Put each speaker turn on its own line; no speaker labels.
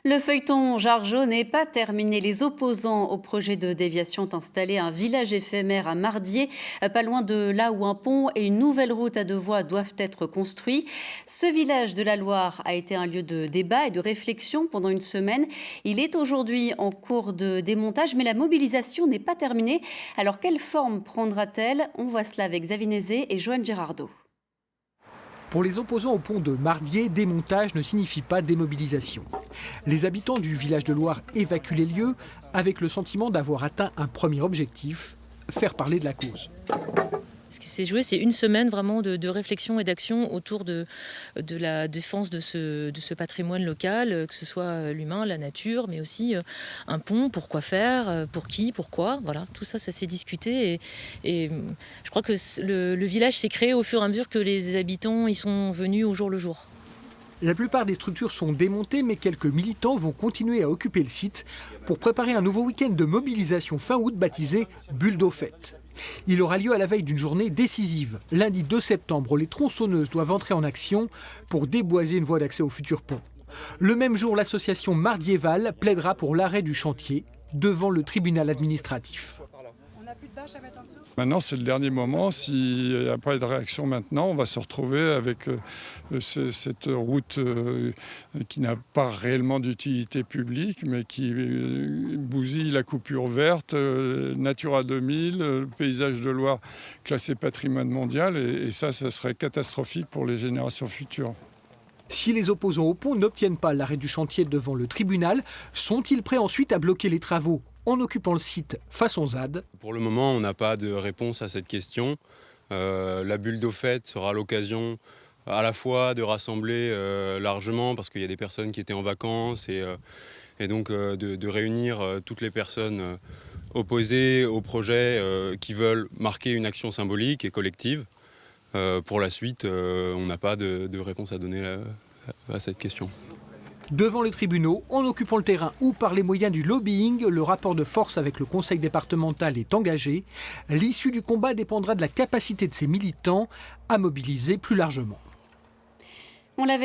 Le feuilleton Jargeau n'est pas terminé. Les opposants au projet de déviation ont installé un village éphémère à Mardié, pas loin de là où un pont et une nouvelle route à deux voies doivent être construits. Ce village de la Loire a été un lieu de débat et de réflexion pendant une semaine. Il est aujourd'hui en cours de démontage, mais la mobilisation n'est pas terminée. Alors quelle forme prendra-t-elle? On voit cela avec Xavier Nézet et Joanne Girardot.
Pour les opposants au pont de Mardié, démontage ne signifie pas démobilisation. Les habitants du village de Loire évacuent les lieux avec le sentiment d'avoir atteint un premier objectif, faire parler de la cause.
Ce qui s'est joué, c'est une semaine vraiment de réflexion et d'action autour de la défense de ce patrimoine local, que ce soit l'humain, la nature, mais aussi un pont, pourquoi faire, pour qui, pourquoi. Voilà, tout ça, ça s'est discuté. Et je crois que le village s'est créé au fur et à mesure que les habitants y sont venus au jour le jour.
La plupart des structures sont démontées, mais quelques militants vont continuer à occuper le site pour préparer un nouveau week-end de mobilisation fin août baptisé Bulle d'eau faite. Il aura lieu à la veille d'une journée décisive, lundi 2 septembre, où les tronçonneuses doivent entrer en action pour déboiser une voie d'accès au futur pont. Le même jour, l'association Mardiéval plaidera pour l'arrêt du chantier devant le tribunal administratif.
Maintenant, c'est le dernier moment. S'il n'y a pas de réaction maintenant, on va se retrouver avec cette route qui n'a pas réellement d'utilité publique, mais qui bousille la coupure verte, Natura 2000, le paysage de Loire classé patrimoine mondial. Et ça serait catastrophique pour les générations futures.
Si les opposants au pont n'obtiennent pas l'arrêt du chantier devant le tribunal, sont-ils prêts ensuite à bloquer les travaux en occupant le site façon ZAD?
Pour le moment, on n'a pas de réponse à cette question. La bulle d'eau faite sera l'occasion à la fois de rassembler largement, parce qu'il y a des personnes qui étaient en vacances, et donc de réunir toutes les personnes opposées au projet qui veulent marquer une action symbolique et collective. Pour la suite, on n'a pas de réponse à donner à cette question.
Devant les tribunaux, en occupant le terrain ou par les moyens du lobbying, le rapport de force avec le conseil départemental est engagé. L'issue du combat dépendra de la capacité de ces militants à mobiliser plus largement.
On l'avait